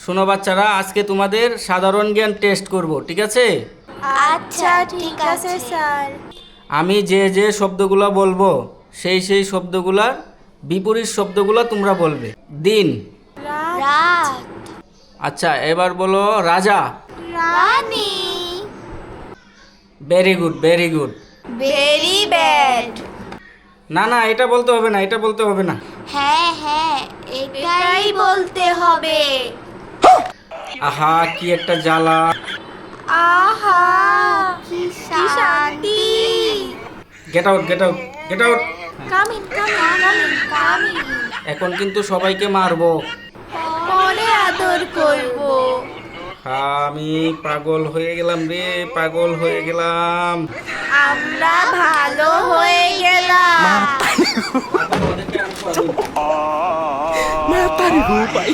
শোনো বাচ্চারা, আজকে তোমাদের সাধারণ জ্ঞান টেস্ট করব, ঠিক আছে? আচ্ছা ঠিক আছে স্যার। আমি যে যে শব্দগুলো বলবো সেই শব্দগুলার বিপরীত শব্দগুলো তোমরা বলবে। দিন। রাত। আচ্ছা, এবার বলো রাজা। রানী। Very good, very good. Very bad. না না, এটা বলতে হবে না, এটা বলতে হবে না। হ্যাঁ হ্যাঁ, এটাই বলতে হবে। আহা, কি একটা জ্বালা। আহা কি শান্তি। Get out, get out, get out. Come in come in come in. এখন কিন্তু সবাইকে মারবো। পরে আদর করব। আমি পাগল হয়ে গেলাম রে, পাগল হয়ে গেলাম। আমরা ভালো হয়ে গেলাম। मैं तारी हूँ भाई।